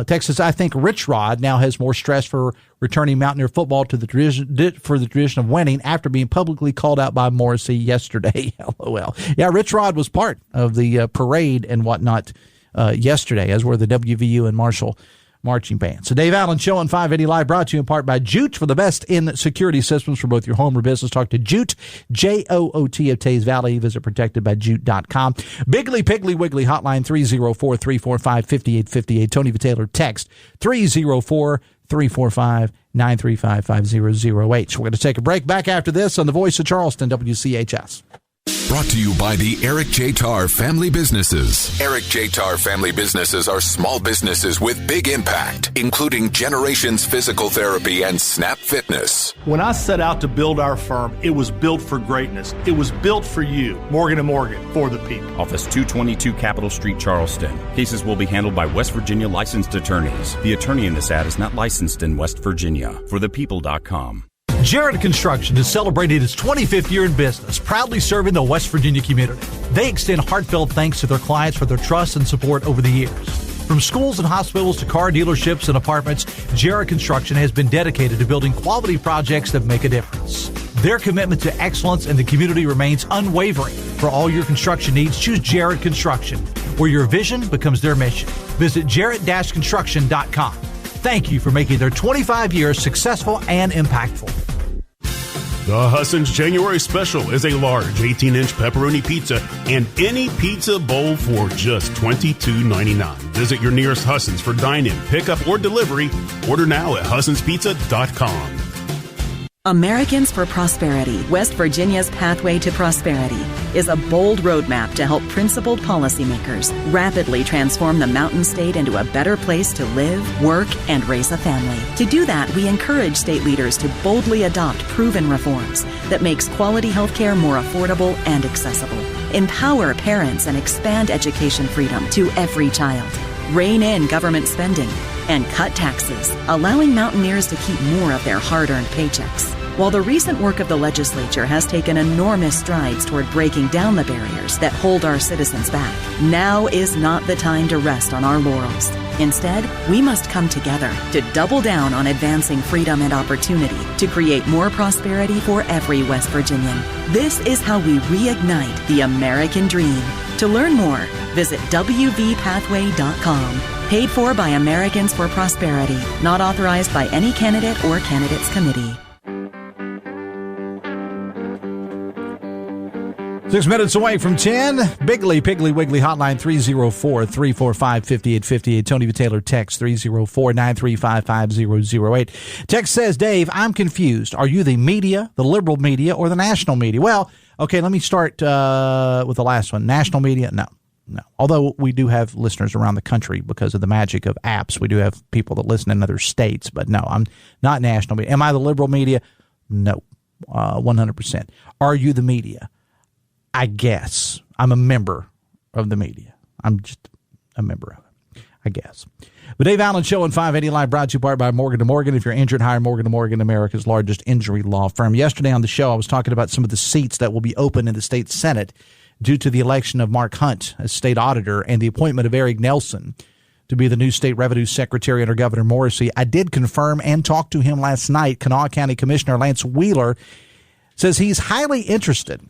Text says, I think Rich Rod now has more stress for returning Mountaineer football to the tradition of winning after being publicly called out by Morrisey yesterday. LOL. Yeah, Rich Rod was part of the parade and whatnot yesterday, as were the WVU and Marshall marching band. So Dave Allen Show on 580 Live, brought to you in part by Jute. For the best in security systems for both your home or business, talk to Jute, J-O-O-T of Tays Valley. Visit protectedbyjute.com. Biggly Piggly Wiggly hotline 304-345-5858. Tony Vitaylor text 304-345-935-5008. So we're going to take a break. Back after this on the Voice of Charleston, WCHS. Brought to you by the Eric J. Tarr Family Businesses. Eric J. Tarr Family Businesses are small businesses with big impact, including Generations Physical Therapy and Snap Fitness. When I set out to build our firm, it was built for greatness. It was built for you, Morgan & Morgan, for the people. Office 222 Capitol Street, Charleston. Cases will be handled by West Virginia licensed attorneys. The attorney in this ad is not licensed in West Virginia. ForThePeople.com. Jarrett Construction has celebrated its 25th year in business, proudly serving the West Virginia community. They extend heartfelt thanks to their clients for their trust and support over the years. From schools and hospitals to car dealerships and apartments, Jarrett Construction has been dedicated to building quality projects that make a difference. Their commitment to excellence in the community remains unwavering. For all your construction needs, choose Jarrett Construction, where your vision becomes their mission. Visit jarrett-construction.com. Thank you for making their 25 years successful and impactful. The Husson's January Special is a large 18-inch pepperoni pizza and any pizza bowl for just $22.99. Visit your nearest Husson's for dine-in, pickup, or delivery. Order now at HussonsPizza.com. Americans for Prosperity, West Virginia's Pathway to Prosperity, is a bold roadmap to help principled policymakers rapidly transform the Mountain State into a better place to live, work, and raise a family. To do that, we encourage state leaders to boldly adopt proven reforms that makes quality health care more affordable and accessible, empower parents, and expand education freedom to every child, rein in government spending, and cut taxes, allowing Mountaineers to keep more of their hard-earned paychecks. While the recent work of the legislature has taken enormous strides toward breaking down the barriers that hold our citizens back, now is not the time to rest on our laurels. Instead, we must come together to double down on advancing freedom and opportunity to create more prosperity for every West Virginian. This is how we reignite the American dream. To learn more, visit wvpathway.com. Paid for by Americans for Prosperity. Not authorized by any candidate or candidates committee. 6 minutes away from 10. Bigly, Piggly, Wiggly hotline 304-345-5858. Tony Taylor text 304-935-5008. Text says, Dave, I'm confused. Are you the media, the liberal media, or the national media? Well, okay, let me start with the last one. National media? No. Although we do have listeners around the country because of the magic of apps. We do have people that listen in other states, but no, I'm not national media. Am I the liberal media? No, 100%. Are you the media? I guess. I'm a member of the media. I'm just a member of it, I guess. The Dave Allen Show on 580 Live brought to you by Morgan & Morgan. If you're injured, hire Morgan & Morgan, America's largest injury law firm. Yesterday on the show, I was talking about some of the seats that will be open in the state Senate due to the election of Mark Hunt as state auditor and the appointment of Eric Nelson to be the new state revenue secretary under Governor Morrissey. I did confirm and talk to him last night. Kanawha County Commissioner Lance Wheeler says he's highly interested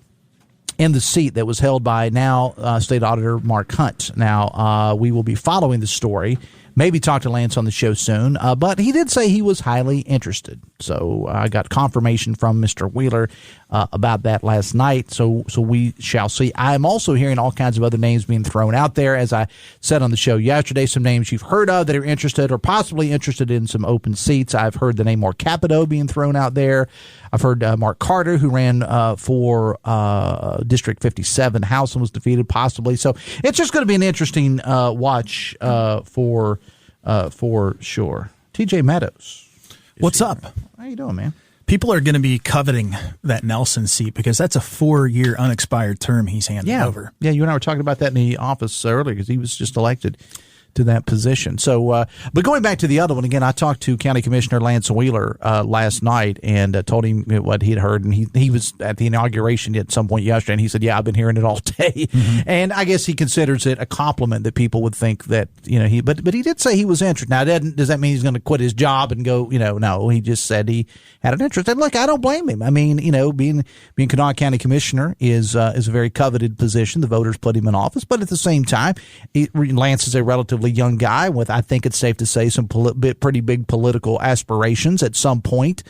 in the seat that was held by now state auditor Mark Hunt. Now, we will be following the story. Maybe talk to Lance on the show soon, but he did say he was highly interested. So I got confirmation from Mr. Wheeler about that last night. So we shall see. I'm also hearing all kinds of other names being thrown out there. As I said on the show yesterday, some names you've heard of that are interested or possibly interested in some open seats. I've heard the name Mark Capito being thrown out there. I've heard Mark Carter, who ran for District 57 House and was defeated, possibly. So it's just going to be an interesting watch for sure. TJ Meadows. What's up? How you doing, man? People are going to be coveting that Nelson seat because that's a 4-year unexpired term he's handed over. Yeah, you and I were talking about that in the office earlier because he was just elected to that position. So, but going back to the other one, again, I talked to County Commissioner Lance Wheeler last night and told him what he'd heard. And he was at the inauguration at some point yesterday, and he said, yeah, I've been hearing it all day. Mm-hmm. And I guess he considers it a compliment that people would think that, but he did say he was interested. Now, does that mean he's going to quit his job and go, no, he just said he had an interest. And look, I don't blame him. I mean, being Kanawha County Commissioner is a very coveted position. The voters put him in office, but at the same time, Lance is a relatively young guy with, I think it's safe to say, some pretty big political aspirations at some point.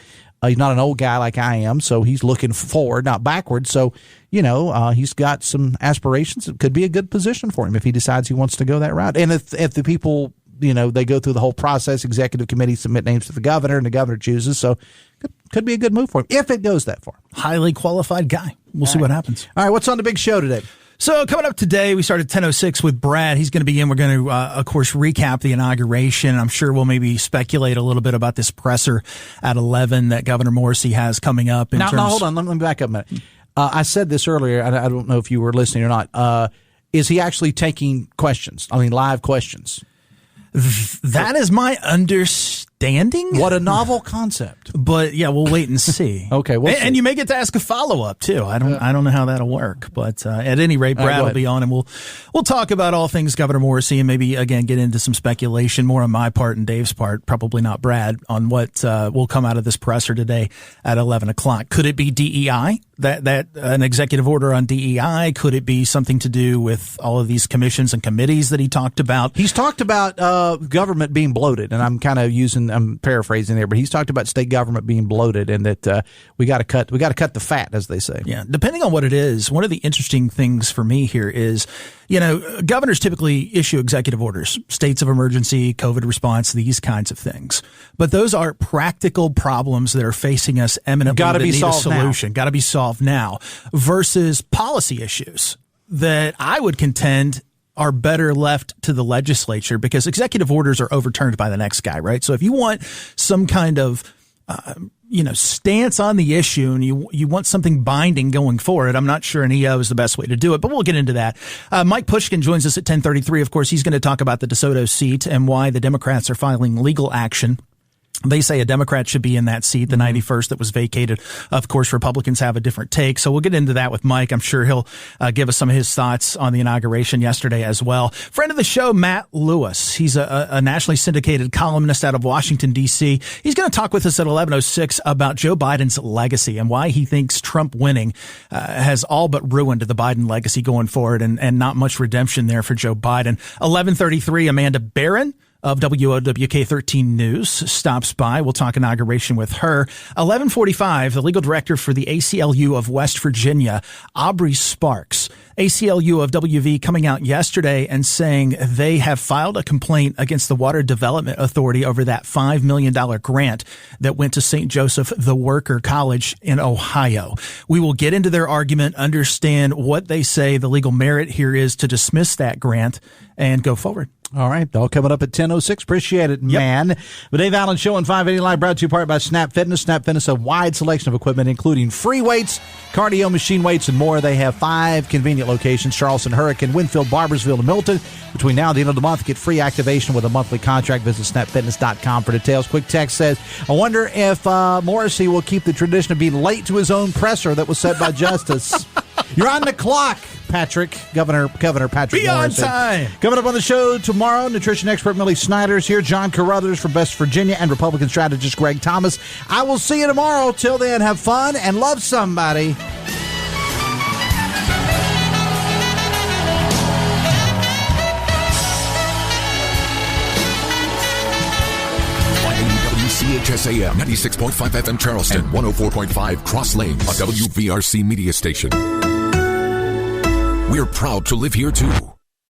He's not an old guy like I am, so he's looking forward, not backward. So, he's got some aspirations. It could be a good position for him if he decides he wants to go that route. And if the people, they go through the whole process, executive committee submit names to the governor, and the governor chooses. So could be a good move for him if it goes that far. Highly qualified guy. We'll see what happens. All right, what's on the big show today? So coming up today, we started 10:06 with Brad. He's going to be in. We're going to, of course, recap the inauguration. I'm sure we'll maybe speculate a little bit about this presser at 11 that Governor Morrissey has coming up. Now, hold on. Let me back up a minute. I said this earlier. I don't know if you were listening or not. Is he actually taking questions? I mean, live questions? That is my understanding. What a novel concept. But yeah, we'll wait and see. Okay, and you may get to ask a follow-up too. I don't know how that'll work, but at any rate, Brad will be on, and we'll talk about all things Governor Morrissey, and maybe again get into some speculation, more on my part and Dave's part, probably not Brad, on what will come out of this presser today at 11 o'clock. Could it be DEI? That an executive order on DEI? Could it be something to do with all of these commissions and committees that he talked about? He's talked about government being bloated, and I'm paraphrasing there, but he's talked about state government being bloated, and that we got to cut the fat, as they say. Yeah, depending on what it is. One of the interesting things for me here is, governors typically issue executive orders, states of emergency, COVID response, these kinds of things. But those are practical problems that are facing us eminently that need a solution. Got to be solved now versus policy issues that I would contend are better left to the legislature, because executive orders are overturned by the next guy, right? So if you want some kind of stance on the issue, and you want something binding going forward, I'm not sure an EO is the best way to do it, but we'll get into that. Mike Pushkin joins us at 10:33. Of course, he's going to talk about the DeSoto seat and why the Democrats are filing legal action. They say a Democrat should be in that seat, the 91st that was vacated. Of course, Republicans have a different take. So we'll get into that with Mike. I'm sure he'll give us some of his thoughts on the inauguration yesterday as well. Friend of the show, Matt Lewis. He's a nationally syndicated columnist out of Washington, D.C. He's going to talk with us at 11:06 about Joe Biden's legacy and why he thinks Trump winning has all but ruined the Biden legacy going forward, and not much redemption there for Joe Biden. 11:33, Amanda Barron of WOWK 13 News stops by. We'll talk inauguration with her. 11:45, the legal director for the ACLU of West Virginia, Aubrey Sparks. ACLU of WV coming out yesterday and saying they have filed a complaint against the Water Development Authority over that $5 million grant that went to St. Joseph the Worker College in Ohio. We will get into their argument, understand what they say the legal merit here is to dismiss that grant, and go forward. All right. All coming up at 10:06. Appreciate it, man. The Dave Allen Show on 580 Live, brought to you in part by Snap Fitness. Snap Fitness, a wide selection of equipment, including free weights, cardio machine weights, and more. They have 5 convenient locations: Charleston, Hurricane, Winfield, Barbersville, and Milton. Between now and the end of the month, get free activation with a monthly contract. Visit snapfitness.com for details. Quick text says, I wonder if Morrissey will keep the tradition of being late to his own presser that was set by Justice. You're on the clock, Patrick. Governor Patrick Be Morrissey. on time. Coming up on the show tomorrow, nutrition expert Millie Snyder's here, John Carruthers from West Virginia, and Republican strategist Greg Thomas. I will see you tomorrow. Till then, have fun and love somebody. WCHS AM 96.5 FM Charleston and 104.5 Cross Lanes, a WVRC media station. We're proud to live here too.